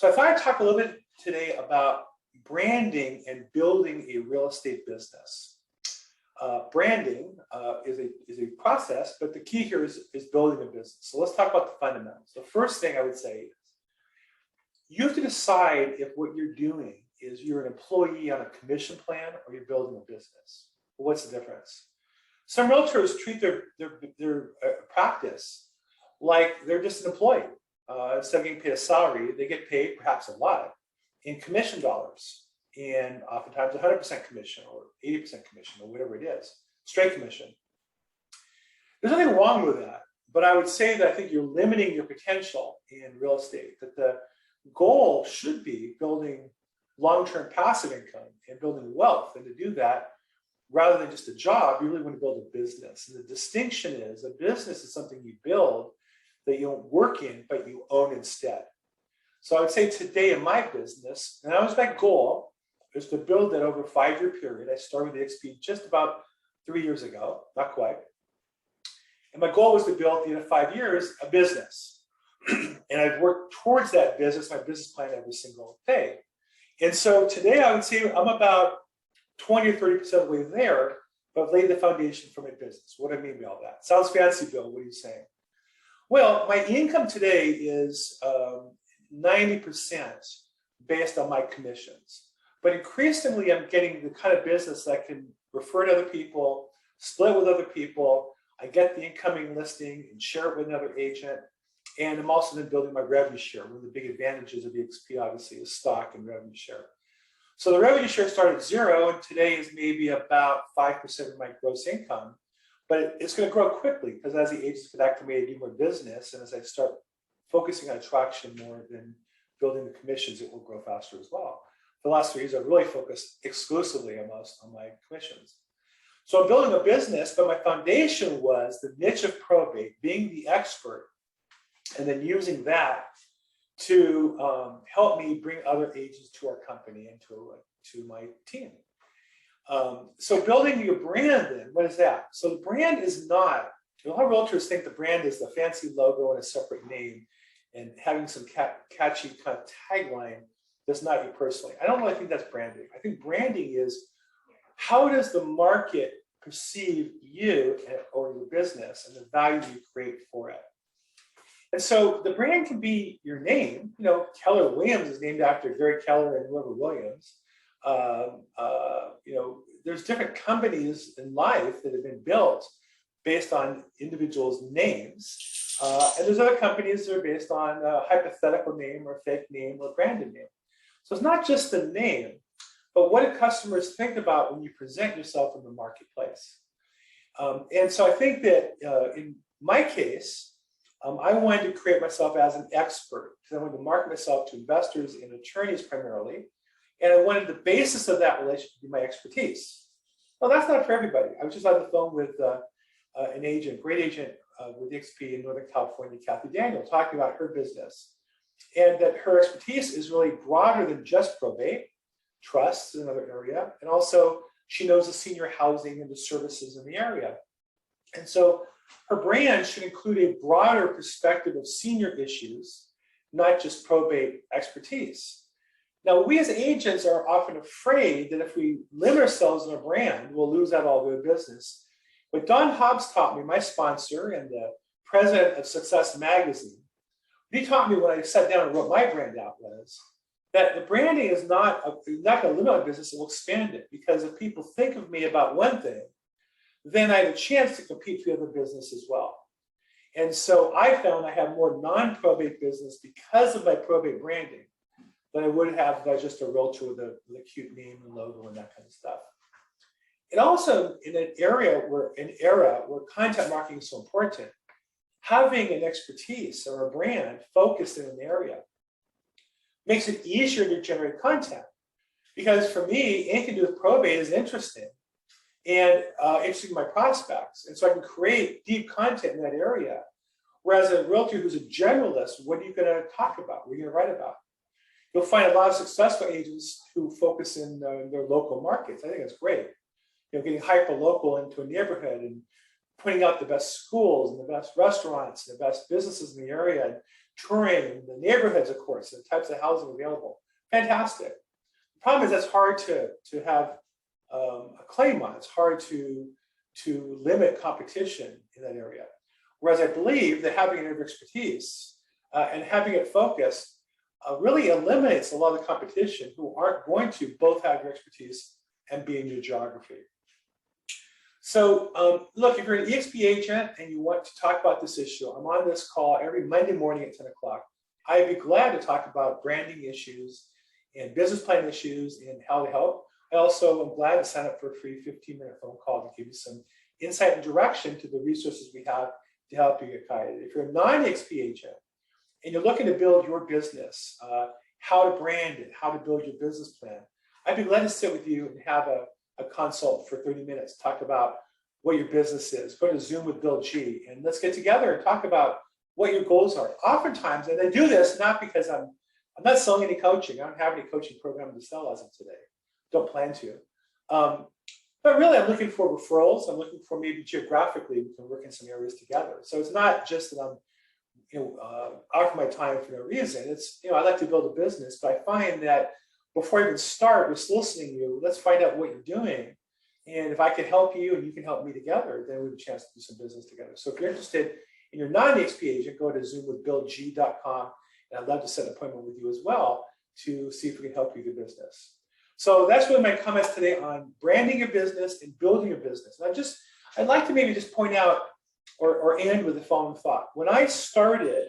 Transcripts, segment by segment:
So I thought I'd talk a little bit today about branding and building a real estate business. Branding is a process, but the key here is building a business. So let's talk about the fundamentals. The first thing I would say is you have to decide if what you're doing is you're an employee on a commission plan or you're building a business. Well, what's the difference? Some realtors treat their practice like they're just an employee. Instead of getting paid a salary, they get paid perhaps a lot in commission dollars, and oftentimes 100% commission or 80% commission or whatever it is, straight commission. There's nothing wrong with that, but I would say that I think you're limiting your potential in real estate, that the goal should be building long-term passive income and building wealth. And to do that, rather than just a job, you really want to build a business. And the distinction is a business is something you build that you don't work in, but you own instead. So I would say today in my business, and that was my goal, is to build that over a 5-year period. I started with XP just about 3 years ago, not quite. And my goal was to build at the end of 5 years a business. And I've worked towards that business, my business plan every single day. And so today I would say I'm about 20 or 30% of the way there, but I've laid the foundation for my business. What do I mean by all that? Sounds fancy, Bill. What are you saying? Well, my income today is 90% based on my commissions. But increasingly, I'm getting the kind of business that can refer to other people, split with other people. I get the incoming listing and share it with another agent. And I'm also then building my revenue share. One of the big advantages of EXP, obviously, is stock and revenue share. So the revenue share started at 0, and today is maybe about 5% of my gross income. But it's going to grow quickly because as the agents get back to me, I do more business. And as I start focusing on attraction more than building the commissions, it will grow faster as well. For the last 3 years, I've really focused exclusively almost on my commissions. So I'm building a business, but my foundation was the niche of probate, being the expert, and then using that to help me bring other agents to our company and to my team. So building your brand then, what is that? So the brand is not, a lot of realtors think the brand is the fancy logo and a separate name and having some catchy kind of tagline. That's not you personally. I don't really think that's branding. I think branding is how does the market perceive you or your business and the value you create for it. And so the brand can be your name. You know, Keller Williams is named after Gary Keller and whoever Williams. You know, there's different companies in life that have been built based on individuals' names. And there's other companies that are based on a hypothetical name or fake name or branded name. So it's not just the name, but what do customers think about when you present yourself in the marketplace? And so I think that in my case, I wanted to create myself as an expert because I wanted to market myself to investors and attorneys primarily. And I wanted the basis of that relationship to be my expertise. Well, that's not for everybody. I was just on the phone with an agent, great agent with XP in Northern California, Kathy Daniel, talking about her business. And that her expertise is really broader than just probate, trusts is another area. And also she knows the senior housing and the services in the area. And so her brand should include a broader perspective of senior issues, not just probate expertise. Now, we as agents are often afraid that if we limit ourselves in a brand, we'll lose out all the business. What Don Hobbs taught me, my sponsor and the president of Success Magazine, he taught me when I sat down and wrote my brand out was that the branding is not going to limit my business, it will expand it. Because if people think of me about one thing, then I have a chance to compete for the other business as well. And so I found I have more non-probate business because of my probate branding than I would have if I was just a realtor with a cute name and logo and that kind of stuff. And also in an era where content marketing is so important, having an expertise or a brand focused in an area makes it easier to generate content. Because for me, anything to do with probate is interesting and interesting to my prospects. And so I can create deep content in that area. Whereas a realtor who's a generalist, what are you going to talk about? What are you going to write about? You'll find a lot of successful agents who focus in their local markets. I think that's great. You know, getting hyper-local into a neighborhood and pointing out the best schools and the best restaurants and the best businesses in the area and touring, and the neighborhoods, of course, and the types of housing available. Fantastic. The problem is that's hard to have a claim on. It's hard to limit competition in that area. Whereas I believe that having an area of expertise and having it focused really eliminates a lot of the competition who aren't going to both have your expertise and be in your geography. So look, if you're an EXP agent and you want to talk about this issue, I'm on this call every Monday morning at 10 o'clock. I'd be glad to talk about branding issues and business plan issues and how to help. I also am glad to sign up for a free 15-minute phone call to give you some insight and direction to the resources we have to help you get guided. If you're a non-EXP agent and you're looking to build your business, how to brand it, how to build your business plan, I'd be glad to sit with you and have a consult for 30 minutes, talk about what your business is. Go to Zoom with Bill G and let's get together and talk about what your goals are. Oftentimes, and I do this not because I'm not selling any coaching. I don't have any coaching program to sell as of today. Don't plan to. But really, I'm looking for referrals. I'm looking for maybe geographically we can work in some areas together. So it's not just that I'm, offering my time for no reason. It's, I like to build a business, but I find that before I even start with soliciting you, let's find out what you're doing. And if I can help you and you can help me together, then we have a chance to do some business together. So if you're interested in your non-EXP agent, go to zoomwithbillg.com. And I'd love to set an appointment with you as well to see if we can help you do business. So that's really my comments today on branding your business and building your business. And I'd like to maybe just point out or end with the following thought. When I started,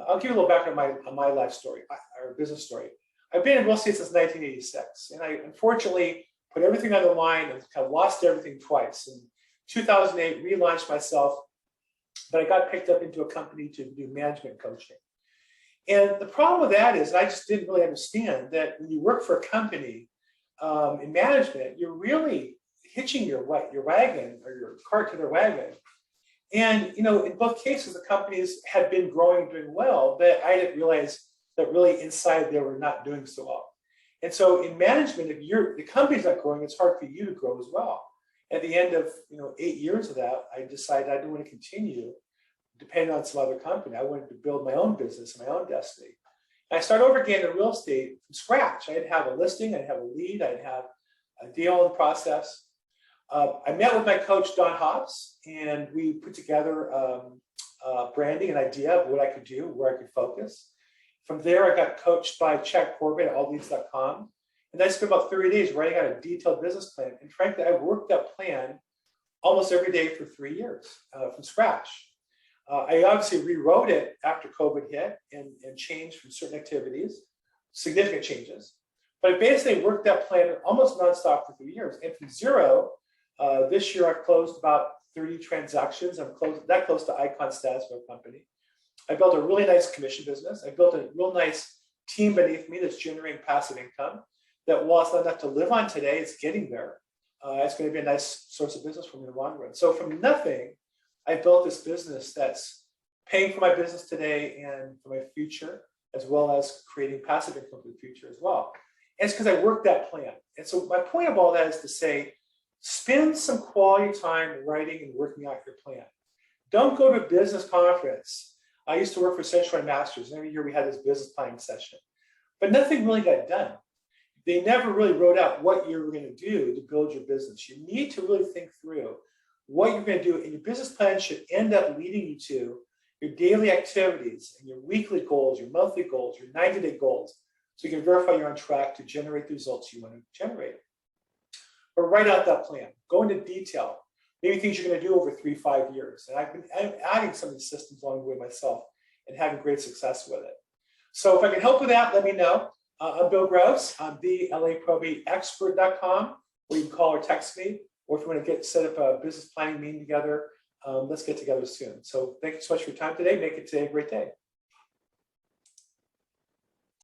I'll give you a little background on my life story, or business story. I've been in real estate since 1986, and I unfortunately put everything on the line and kind of lost everything twice. In 2008, relaunched myself, but I got picked up into a company to do management coaching. And the problem with that is I just didn't really understand that when you work for a company in management, you're really hitching your wagon or your cart to their wagon. And in both cases, the companies had been growing and doing well, but I didn't realize that really inside they were not doing so well. And so in management, if the company's not growing, it's hard for you to grow as well. At the end of 8 years of that, I decided I didn't want to continue depending on some other company. I wanted to build my own business, my own destiny. And I started over again in real estate from scratch. I'd have a listing, I'd have a lead, I'd have a deal in process. I met with my coach, Don Hobbs, and we put together branding, an idea of what I could do, where I could focus. From there, I got coached by Probate at allleads.com. And I spent about 30 days writing out a detailed business plan. And frankly, I worked that plan almost every day for 3 years from scratch. I obviously rewrote it after COVID hit and changed from certain activities, significant changes. But I basically worked that plan almost nonstop for 3 years. And from zero, this year I've closed about 30 transactions. I'm that close to icon status for a company. I built a really nice commission business. I built a real nice team beneath me that's generating passive income that, while it's not enough to live on today, it's getting there. It's going to be a nice source of business for me in the long run. So from nothing, I built this business that's paying for my business today and for my future, as well as creating passive income for the future as well. And it's because I worked that plan. And so my point of all that is to say, spend some quality time writing and working out your plan. Don't go to a business conference. I used to work for Central Masters, and every year we had this business planning session, but nothing really got done. They never really wrote out what you were going to do to build your business. You need to really think through what you're going to do, and your business plan should end up leading you to your daily activities and your weekly goals, your monthly goals, your 90-day goals, so you can verify you're on track to generate the results you want to generate. But write out that plan. Go into detail. Maybe things you're going to do over 3-5 years. And I'm adding some of these systems along the way myself and having great success with it. So if I can help with that, let me know. I'm Bill Gross. I'm the LAProbateexpert.com, or you can call or text me. Or if you want to set up a business planning meeting together, let's get together soon. So thank you so much for your time today. Make it today a great day.